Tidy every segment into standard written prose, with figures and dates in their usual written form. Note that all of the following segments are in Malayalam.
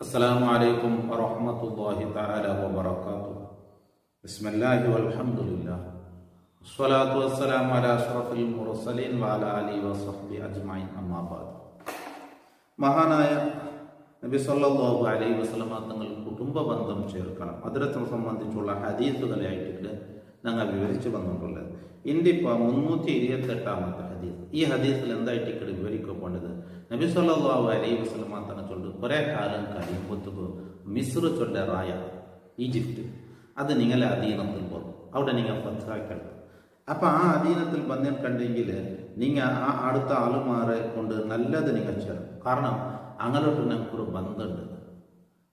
السلام عليكم ورحمة الله تعالى وبركاته. بسم الله والحمد لله والصلاة والسلام على أشرف المرسلين وعلى آله وصحبه أجمعين. أما بعد. മഹാനായ നബി സല്ലല്ലാഹു അലൈഹി വസല്ലമ തങ്ങൾ കുടുംബ ബന്ധം ചേർക്കണം അതിനെ സംബന്ധിച്ചുള്ള ഹദീസുകളായിട്ട് ഞങ്ങൾ വിവരിച്ചു വന്നിട്ടുള്ളത്. ഇന്നിപ്പോൾ 328 ഹദീസ്. ഈ ഹദീസിൽ എന്തായിട്ട് വിവരിക്കപ്പെടുന്നത്, നബി സല്ലല്ലാഹു അലൈഹി വസല്ലമ തങ്ങൾ ചൊല്ലു കുറേ കാലം കഴിയുമ്പോഴത്തേക്ക് മിസ്ർ ചൊല്ല റായ ഈജിപ്റ്റ് അത് നിങ്ങളെ അധീനത്തിൽ പോകും. അവിടെ നിങ്ങൾ ഫത്ഹാക്കണം. അപ്പം ആ അധീനത്തിൽ ബന്ധം കണ്ടെങ്കിൽ നിങ്ങൾ ആ അടുത്ത ആളുമാരെ കൊണ്ട് നല്ലത് നിങ്ങൾ ചേരും. കാരണം അങ്ങോട്ട് ഞങ്ങൾക്കൊരു ബന്ധമുണ്ട്,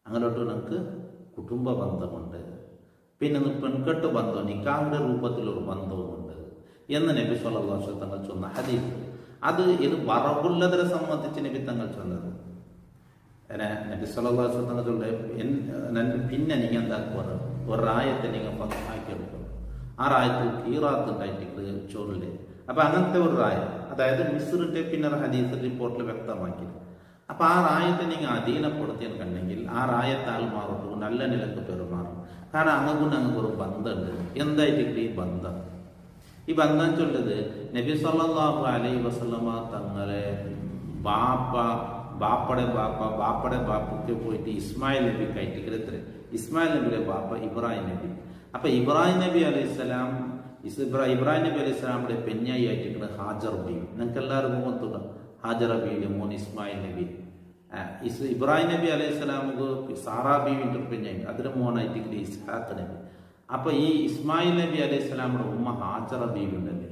അങ്ങോട്ട് ഞങ്ങൾക്ക് കുടുംബ ബന്ധമുണ്ട്, പിന്നെ പെൺകെട്ട് ബന്ധം നിക്കാഹിന്റെ രൂപത്തിലൊരു ബന്ധവുമുണ്ട് എന്ന് നബി സല്ലല്ലാഹു അലൈഹി വസല്ലം തങ്ങൾ ചൊന്ന ഹദീസ്. അത് ഇത് വറവുള്ളതിനെ സംബന്ധിച്ച് നബി തങ്ങൾ ചൊന്നത്. നബി സല്ലല്ലാഹു അലൈഹി വസല്ലം തങ്ങൾ ചൊല്ലെ പിന്നെ നിങ്ങൾ എന്താക്കുക, ഒരു റായത്തെ നിങ്ങൾ ഫത്ഹാക്കിയെടുക്കും. ആ റായത്തിൽ കീറാത്ത് ഉണ്ടായിട്ട് ചോറില്ലേ. അപ്പൊ അങ്ങനത്തെ ഒരു റായ, അതായത് മിസ്റിന്റെ പിന്നെ ഹദീസ് റിപ്പോർട്ടിൽ വ്യക്തമാക്കി. അപ്പൊ ആ റായത്തെ നിങ്ങൾ അധീനപ്പെടുത്തിയെന്ന് കണ്ടെങ്കിൽ ആ റായത്തെ ആൾമാറോട്ട് നല്ല നിലക്ക് പെരുമാറും. കാരണം അങ്ങോട്ട് ഒരു ബന്ധമുണ്ട്. എന്തായിട്ട് ഈ ബന്ധം, ഈ ബന്ധം ചൊല്ലത് നബി സല്ലല്ലാഹു അലൈഹി വസല്ലമ തങ്ങളെ ബാപ്പയുടെ ബാപ്പയ്ക്ക് പോയിട്ട് ഇസ്മായിൽ നബി കയറ്റിക്കരുത്. ഇസ്മായിൽ നബിയുടെ ബാപ്പ ഇബ്രാഹിം നബി. അപ്പൊ ഇബ്രാഹിം നബി അലൈഹിസ്സലാം ഇബ്രാഹിം നബി അലൈഹി സ്വലാമിന്റെ പെഞ്ഞായി ആയിട്ട് ഹാജർ ബീവി. നിങ്ങൾക്ക് എല്ലാവർക്കും ഓർത്തുക ഹാജറ ബീവിന്റെ മോൻ ഇസ്മായിൽ നബി. ഇബ്രാഹിം നബി അലൈഹി സ്വലാമുക്ക് സാറാ ബീവിന്റെ പെഞ്ഞായി, അതിന്റെ മോനായിട്ട് ഇസ്ഹാഖ് നബി. അപ്പൊ ഈ ഇസ്മായിൽ നബി അലൈഹി സ്വലാമുടെ ഉമ്മ ഹാജറ ബീവി ഉണ്ടല്ലേ,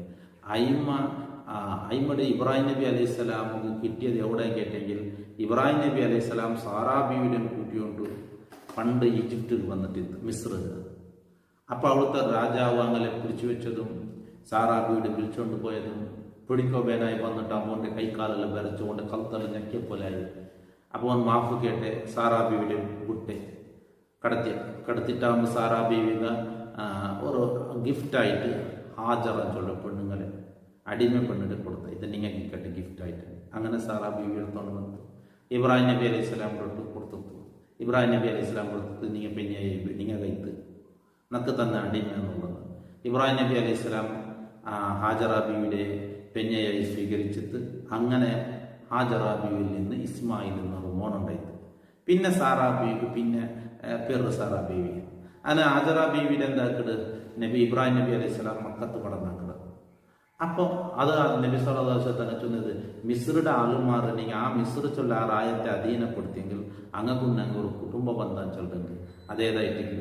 അയിമ്മയുടെ ഇബ്രാഹിം നബി അലൈഹി സ്വലാമുക്ക് കിട്ടിയത് എവിടെ കേട്ടെങ്കിൽ ഇബ്രാഹിം നബി അലൈഹി സ്വലാം സാറാ ബീവിയുടെ കൂട്ടിയോണ്ട് പണ്ട് ഈജിപ്തിൽ വന്നിട്ട് മിസ്ർ. അപ്പൊ അവിടുത്തെ രാജാവ് അങ്ങനെ പിടിച്ചു വെച്ചതും സാറാ ബീവിയുടെ വിളിച്ചുകൊണ്ട് പോയതും പിടിക്കോ വേനായി വന്നിട്ട് അമ്മോന്റെ കൈക്കാലെല്ലാം വരച്ചുകൊണ്ട് കൽത്തല ഞെക്കിയ പോലായി. അപ്പോൾ അവൻ മാഫ് കേട്ടെ സാറാ ബീവിയുടെ കുട്ടി കടത്തിട്ടാകുമ്പോൾ സാറാ ബീവിക ഒരു ഗിഫ്റ്റായിട്ട് ഹാജറ ചൊല്ല പെണ്ണുങ്ങളെ അടിമ പെണ്ണിട്ട് കൊടുത്ത, ഇത് നിങ്ങൾക്ക് കേട്ട് ഗിഫ്റ്റായിട്ട്. അങ്ങനെ സാറാ ബീവി എടുത്തോണ്ട് വന്നു ഇബ്രാഹിം നബി അലൈഹി സ്വലാം കൊടുത്തു. ഇബ്രാഹിം നബി അലൈഹി സ്വലാം കൊടുത്തത് നിങ്ങൾ പിന്നെ നിങ്ങൾ കൈത്ത് നക്ക് തന്നെ അടിമ എന്നുള്ളത്. ഇബ്രാഹിം നബി അലൈഹി സ്വലാം ഹാജറ ബീവിയുടെ പെഞ്ഞയായി സ്വീകരിച്ചിട്ട് അങ്ങനെ ഹാജറ ബീവിയിൽ നിന്ന് ഇസ്മായിൽ എന്നൊരു മോനുണ്ടായത്. പിന്നെ സാറാ ബീവി, പിന്നെ പേര് സാറാ ബീവി. അങ്ങനെ ഹാജറ ബീവിയുടെ എന്താക്കട് നബി ഇബ്രാഹിം നബി അലൈഹി സ്വലാം മക്കത്ത് പടന്നാക്കട്. അപ്പോൾ അത് നബി സല്ലല്ലാഹു അലൈഹി വസല്ലം ചൊന്നത് മിസ്റുടെ ആളുമാർ നിങ്ങൾ ആ മിസ്ർ ചൊല്ല ആ റായത്തെ അധീനപ്പെടുത്തിയെങ്കിൽ അങ്ങക്കും ഞങ്ങൾ ഒരു കുടുംബ ബന്ധം ചൊല്ലുന്നുണ്ട്. അതേതായിട്ടെങ്കിൽ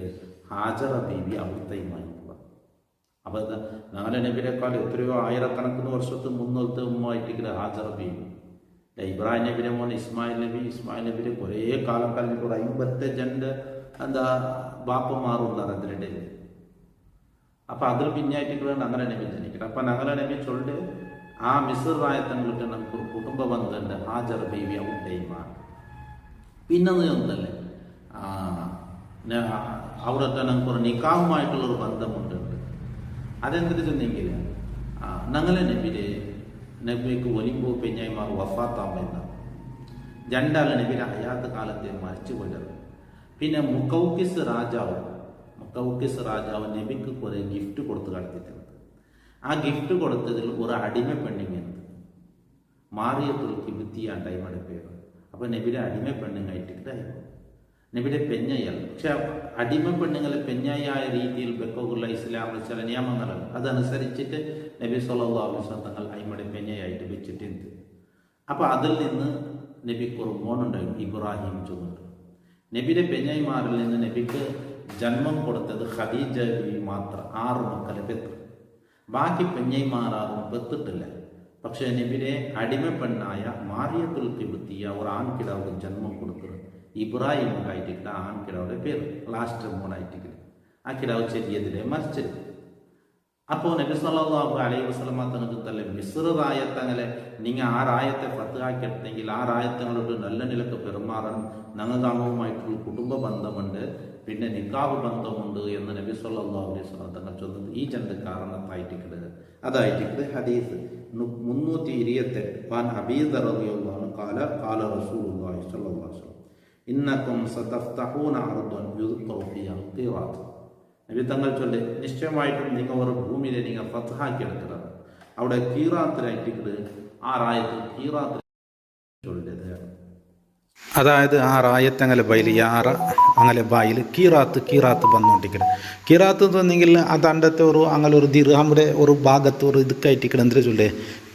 ഹാജറ ബീവി അവിടുത്തെയുമായി. അപ്പൊ ഞങ്ങളുടെ നബിനേക്കാൾ എത്രയോ ആയിരക്കണക്കിന് വർഷത്ത് മുന്നോട്ട് ഉമ്മായിട്ട് ഹാജറ ബീവി. ഇബ്രാഹിം നബിയുടെ മോൻ ഇസ്മായിൽ നബിയുടെ കുറേ കാലം കഴിഞ്ഞിട്ട് 55 എന്താ ബാപ്പമാറുള്ളത് അതിനിടയിൽ. അപ്പൊ അതിൽ പിന്നായിട്ട് അങ്ങനെ നബി ജനിക്കണം. അപ്പൊ ഞങ്ങളുടെ നബി ചൊല്ല് ആ മിസ്ർ റായത്തങ്ങൾക്ക് നമുക്കൊരു കുടുംബ ബന്ധമുണ്ട്, ഹാജറ ബീവി അവിടുത്തെയുമാണ്. പിന്നെന്ന് ഒന്നല്ലേ അവിടുത്തെ നമുക്കൊരു നിക്കാഹുമായിട്ടുള്ളൊരു ബന്ധമുണ്ട്. അതെന്തിനു ചെന്നെങ്കിൽ ഞങ്ങളെ നബിക്ക് ഒലിമ്പോ പെഞ്ഞായിമാർ വഫാത്താമെന്ന രണ്ടാൾ നബിയുടെ ഹയാത്ത് കാലത്തെ മരിച്ചു പോയത്. പിന്നെ മുക്കൗക്കിസ് രാജാവ് നബിക്ക് കുറെ ഗിഫ്റ്റ് കൊടുത്ത് കളിച്ചിട്ടുണ്ട്. ആ ഗിഫ്റ്റ് കൊടുത്തതിൽ ഒരു അടിമ പെണ്ണിങ്ങുണ്ട്, മാറിയത്തുൽ കിബിത്തിയാണ് ടൈമയുടെ പേര്. അപ്പൊ നബിയുടെ അടിമ പെണ്ണുങ്ങായിട്ടിട്ടായിരുന്നു നബിയുടെ പെഞ്ഞയാൽ. പക്ഷെ അടിമ പെണ്ണുങ്ങളെ പെഞ്ഞായ രീതിയിൽ ബെക്കോകുള്ള ഇസ്ലാമിലെ ചില നിയമങ്ങളുണ്ട്. അതനുസരിച്ചിട്ട് നബി സല്ലല്ലാഹു അലൈഹി വസല്ലം തങ്ങൾ അയിമയുടെ പെഞ്ഞയായിട്ട് വെച്ചിട്ടുണ്ട്. അപ്പൊ അതിൽ നിന്ന് നബിക്ക് ഒരു മോനുണ്ടായിരുന്നു, ഇബ്രാഹിം ചൊല്ലുണ്ട്. നബിയുടെ പെഞ്ഞായിമാരിൽ നിന്ന് നബിക്ക് ജന്മം കൊടുത്തത് ഖദീജ ബീവി മാത്രം. 6 മക്കളെ പെത്തു. ബാക്കി പെഞ്ഞൈമാരും പെത്തിട്ടില്ല. പക്ഷെ നബിയുടെ അടിമ പെണ്ണായ മാറിയത്തുൽ കിബിത്തിയ ഒരു ആൺകിടാവ് ജന്മം കൊടുത്തത് ഇബ്രാഹിം ആയിട്ടില്ല. ആൺകിടാവുടെ പേര് ലാസ്റ്റ് മോണായിട്ടില്ല. ആ കിടാവ് ചെറിയതിലെ മരിച്ചത്. അപ്പോൾ നബി സല്ലല്ലാഹു അലൈഹി വസല്ലം തങ്ങൾക്ക് തല്ലേ മിസ്ർ റായത്തങ്ങളെ നിങ്ങൾ ആ റായത്തെ ഫത്ഹാക്കിയെടുത്തെങ്കിൽ ആ റായത്തങ്ങളോട് നല്ല നിലക്ക് പെരുമാറണം. ഞങ്ങൾക്ക് അമ്മവുമായിട്ടുള്ള കുടുംബ ബന്ധമുണ്ട്, പിന്നെ നിക്കാഹ് ബന്ധമുണ്ട് എന്ന് നബി സല്ലല്ലാഹു അലൈഹി വസല്ലം തങ്ങൾ ചൊന്നത് ഈ രണ്ട് കാരണത്തായിട്ടിട്ട്. അതായിട്ടിട്ട് ഹദീസ് 328 വാൻ അബീ ദർ റളിയല്ലാഹു അൻഹു ഖാല ഖാല റസൂലുള്ളാഹി സ്വല്ലല്ലാഹു അലൈഹി വസല്ലം ഇന്നക്കും സതഫ്തഹൂന അർദൻ യുദ്ഖറു ഫിഹാ ഖീറാത്ത്. നബി തങ്ങൾ ചൊല്ലെ നിശ്ചയമായിട്ടും നിങ്ങൾ ഒരു ഭൂമിയിലെ നിങ്ങൾ ഫത്ഹാക്കി എടുക്കുന്നത് അവിടെ കീറാത്തിനായിട്ട് ആറായത്തിൽ കീറാത്ത് ചൊല്ലിയത്. അതായത് ആ റായത്തങ്ങനെ ബൈൽ യാറ അങ്ങനെ ബായിൽ കീറാത്ത് വന്നുകൊണ്ടിരിക്കണം. കീറാത്ത് തന്നെങ്കിൽ അത് അണ്ടത്തെ ഒരു അങ്ങനെ ഒരു ദിർഹമിൻ്റെ ഒരു ഭാഗത്ത് ഒരു ഇത് കയറ്റിക്കണം എന്തിനു ചൊല്ലേ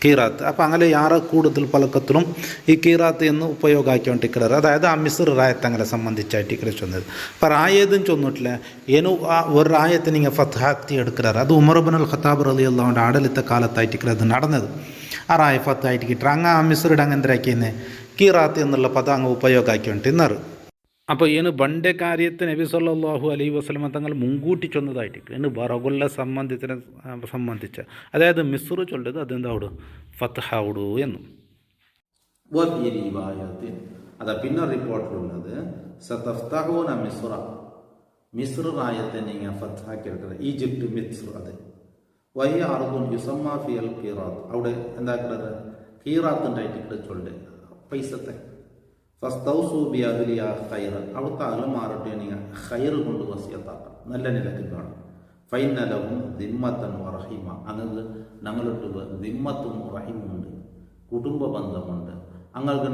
കീറാത്ത്. അപ്പോൾ അങ്ങനെ യാറ കൂടുതൽ പലക്കത്തിലും ഈ കീറാത്ത് എന്ന് ഉപയോഗമാക്കിക്കൊണ്ടിരിക്കുന്നത്. അതായത് ആ മിസ്ർ റായത്തങ്ങളെ സംബന്ധിച്ചായിട്ട് ചൊന്നത്. അപ്പോൾ റായതും ചൊന്നിട്ടില്ല ಏನೋ ഒരു റായത്തെ നിങ്ങൾ ഫത്ഹാക്കി എടുക്കുന്നത്. അത് ഉമർ ഇബ്നുൽ ഖത്താബ് റളിയല്ലാഹു അൻഹു ആടലത്തെ കാലത്തായിട്ട് അത് നടന്നത്. ആ റായ ഫത്തായിട്ട് കിട്ടുക അങ്ങ് ആ മിസ്റിടെ അങ്ങ് എന്തരാക്കിയെന്ന് കീറാത്ത് എന്നുള്ള പദം അങ്ങ് ഉപയോഗമാക്കിക്കൊണ്ടിരുന്നത്. അപ്പോൾ ഇതിന് ബണ്ടെ കാര്യത്തെ നബി സല്ലല്ലാഹു അലൈഹി വസല്ലമ തങ്ങൾ മുൻകൂട്ടി ചൊന്നതായിട്ട് ഇതിന് ബറകുള്ള സംബന്ധിച്ച് അതായത് മിസ്ർ ചൊല്ലത് അതെന്താ അവിടെ ഫത്ഹാവുടു എന്നും. അതാ പിന്നെ റിപ്പോർട്ടിലുള്ളത് സതഫ്തഹൂന മിസ്ർ റായത്തെ നിങ്ങൾ ഫത്ഹാക്കി എടുക്കുന്നത് ഈജിപ്റ്റ് മിസ്ർ. അത് വഹിയ അർദുൻ യുസമ്മ ഫിയൽ ഖീറാത്ത് അവിടെ എന്താക്കുന്നത് ഖീറാത്തുണ്ടായിട്ട് ചൊല്ല് പൈസത്തെ ഫസ്തൗസു ബി അഹ്ലിയ ഖൈറ അവിടുത്തെ അഹ്ലുമാരുടെ നിങ്ങൾ ഖൈർ കൊണ്ട് വസിയത്താക്കാം നല്ല നിലക്ക് കാണും. ഫൈന ലഹും ദിമ്മത്തൻ വറഹിമ അങ്ങക്ക് ഞങ്ങളിട്ട് ദിമ്മത്തും റഹിമുണ്ട് കുടുംബ ബന്ധമുണ്ട്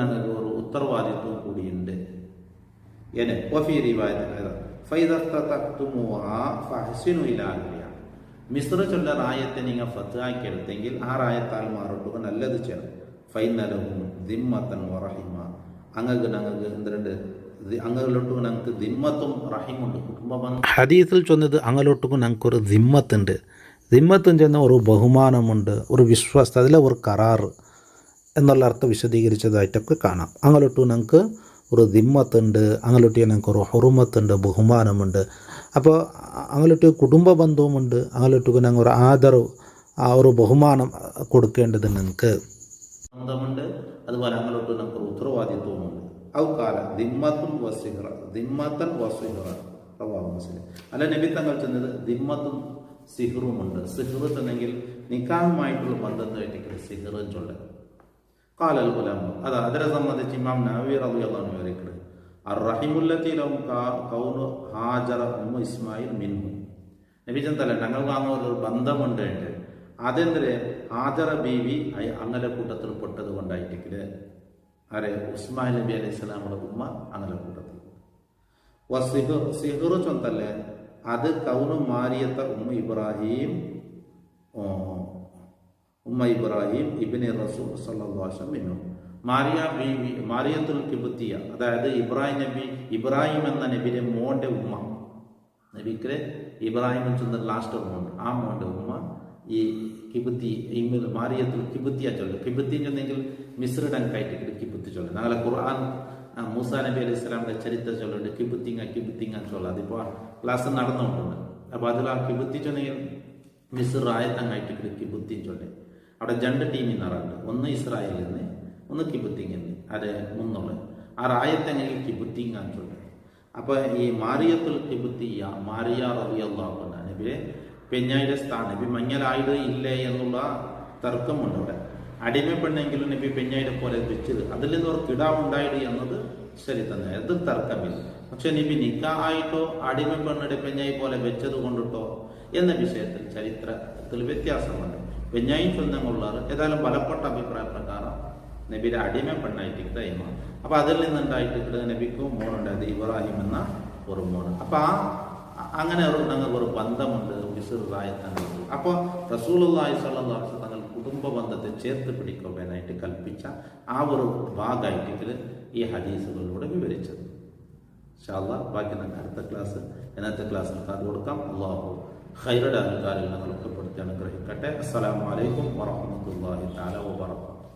ഞങ്ങൾക്ക് ഒരു ഉത്തരവാദിത്വം കൂടിയുണ്ട്. എന്നെ വഫീ റിവായത്ത് ഫൈദസ്തതഖ്തുമുഹാ ഫഹ്സിനു ഇലാ അഹ്ലിയ മിസ്ർ ചൊല്ല റായത്തെ നിങ്ങൾ ഫത്ഹാക്കി എടുത്തെങ്കിൽ ആ റായത്താൽ മാറട്ടുക നല്ലത് ചെയ്യണം. ഫൈനലഹും ദിമ്മത്തൻ വറഹിമ അങ്ങക്ക് ഞങ്ങൾക്ക് എന്തുണ്ട് അങ്ങലോട്ടുക ഞങ്ങൾക്ക് ദിമ്മത്തും റഹിമുണ്ട് കുടുംബ ബന്ധം. ഹദീസിൽ ചൊന്നത് അങ്ങലോട്ടുക ഞങ്ങൾക്കൊരു ദിമ്മത്തുണ്ട്. ദിമ്മത്തും ചെന്ന ഒരു ബഹുമാനമുണ്ട് ഒരു വിശ്വാസം അതിലെ ഒരു കരാറ് എന്നുള്ള അർത്ഥം വിശദീകരിച്ചതായിട്ടൊക്കെ കാണാം. അങ്ങലോട്ട് ഞങ്ങൾക്ക് ഒരു ദിമ്മത്തുണ്ട് അങ്ങലോട്ട് ഞങ്ങൾക്ക് ഒരു ഹുറുമത്തുണ്ട് ബഹുമാനമുണ്ട്. അപ്പോൾ അങ്ങോട്ട് കുടുംബ ബന്ധവുമുണ്ട് അങ്ങോട്ട് ഞങ്ങൾ ഒരു ആദരവ് ആ ഒരു ബഹുമാനം കൊടുക്കേണ്ടത് ഞങ്ങൾക്ക് ബന്ധമുണ്ട്. അതുപോലെ അങ്ങോട്ട് ഞങ്ങൾക്ക് ഒരു ഉത്തരവാദിത്വമുണ്ട്. ഔകാല ദിമ്മത്തും വസിഹറ ദിമ്മത്തൻ വസിഹറ റവാഹു മുസ്ലിം. അല്ല നബി തങ്ങൾ ചെന്നത് ദിമ്മത്തും സിഹറുമുണ്ട്. സിഹർ തന്നെങ്കിൽ നിക്കാഹുമായിട്ടുള്ള ബന്ധത്തായിട്ട് സിഹർ ചൊല്ല കാലൽ ഉലമ. അത് അതിനെ സംബന്ധിച്ച് ഇമാം നവവി റളിയല്ലാഹു അൻഹു പറയുന്നത് അർറഹിമുല്ലത്തി ലഹും കൗനു ഹാജറ ഉമ്മു ഇസ്മായിൽ മിൻഹു. നബി ചന്തല്ല ഞങ്ങൾക്ക് അങ്ങനെ ഒരു ബന്ധമുണ്ട്. അതെന്തരെ ഹാജറ ബീവി അങ്ങനെ കൂട്ടത്തിൽ പെട്ടത് കൊണ്ടായിട്ടില്ല. ആരെ ഇസ്മായിൽ നബി അലൈഹി സ്വലാമുടെ ഉമ്മ അങ്ങനെ കൂട്ടത്തിൽ. സിഹർ ചൊന്തല്ലേ അത് കൗനു മാരിയത്ത ഉമ്മ ഇബ്രാഹിം ഇബ്നെ റസൂൽ സല്ലല്ലാഹു അലൈഹി വസല്ലം മിൻഹു. മാരിയത്തുൽ കിബുത്തിയ അതായത് ഇബ്രാഹിം എന്ന നബിയുടെ മോൻ്റെ ഉമ്മ നബിക്ക് ഇബ്രാഹിം ചെന്ന ലാസ്റ്റ് മോണ്ട് ആ മോൻ്റെ ഉമ്മ ഈ കിബുത്തി മാരിയത്തുൽ കിബുത്തിയ ചൊല്ലും. കിബുത്തി ചെന്നെങ്കിൽ മിസ്രിടങ്കായിട്ട് കിബുത്തി ചൊല്ലും. ഞങ്ങളെ ഖുർആൻ മൂസാ നബി അലൈഹി സ്വലാമിൻ്റെ ചരിത്രം ചൊല്ലുണ്ട് കിബുത്തിങ്ങ ചൊല്ലും. അതിപ്പോൾ ക്ലാസ് നടന്നുകൊണ്ടുണ്ട്. അപ്പോൾ അതിൽ ആ കിബുത്തി ചൊന്നെങ്കിൽ മിസ്ർ ആയത്തങ്ങായിട്ട് കിബുത്തി ചൊല്ലും. അവിടെ 2 ടീമിൽ നിന്നുണ്ട്. ഒന്ന് ഇസ്രായേലിൽ നിന്ന് ഒന്ന് കിബുത്തിങ്ങന്ന് അത് മുന്നുള്ളത് ആ റായത്തെങ്കിൽ കിബുത്തിങ്ങാൻ ചൊല്ലും. അപ്പോൾ ഈ മാരിയത്തുൽ കിബുത്തിയ മാരിയ റളിയല്ലാഹു അൻഹ നബിയെ പെഞ്ഞായുടെ സ്ഥാനം നബി മഞ്ഞലായത് ഇല്ലേ എന്നുള്ള തർക്കമുണ്ട്. അവിടെ അടിമപ്പെണ്ണെങ്കിലും നബി പെഞ്ഞായുടെ പോലെ വെച്ചത് അതിൽ നിന്ന് ഒരു കിടാവുണ്ടായത് എന്നത് ശരി തന്നെ, അത് തർക്കമില്ല. പക്ഷെ നബി നിക്കാഹായിട്ടോ അടിമപ്പെണ്ണിടെ പെഞ്ഞായി പോലെ വെച്ചത് കൊണ്ടിട്ടോ എന്ന വിഷയത്തിൽ ചരിത്രത്തിൽ വ്യത്യാസമുണ്ട്. പെഞ്ഞായി ചൊന്നങ്ങളുള്ളത് ഏതായാലും ബലപ്പെട്ട അഭിപ്രായ പ്രകാരം നബിയുടെ അടിമ പെണ്ണായിട്ട് ഇമാം. അപ്പോൾ അതിൽ നിന്നുണ്ടായിട്ട് നബിക്കും മോനുണ്ടായത് ഇബ്രാഹിം എന്ന ഒരു മോന്. അപ്പോൾ അങ്ങനെ ഞങ്ങൾക്ക് ഒരു ബന്ധമുണ്ട് മിസ്ർ റായത്തങ്ങൾ. അപ്പോൾ റസൂലുള്ളാഹി സ്വല്ലല്ലാഹു അലൈഹി വസല്ലം തങ്ങൾ കുടുംബ ബന്ധത്തെ ചേർത്ത് പിടിക്കുവാനായിട്ട് കൽപ്പിച്ച ആ ഒരു ഭാഗമായിട്ട് ഈ ഹദീസുകളിലൂടെ വിവരിച്ചത്. ഇൻഷാ അല്ലാഹ് ബാക്കി നമുക്ക് ഇന്നത്തെ ക്ലാസ്സിൽ കാത് കൊടുക്കാം. അല്ലാഹു ഖൈറുടെ അധികാരികൾ ഞങ്ങളൊക്കെ പെടുത്തി അനുഗ്രഹിക്കട്ടെ. അസ്സലാമു അലൈക്കും വറഹ്മത്തുള്ളാഹി തആല വബറകാതുഹു.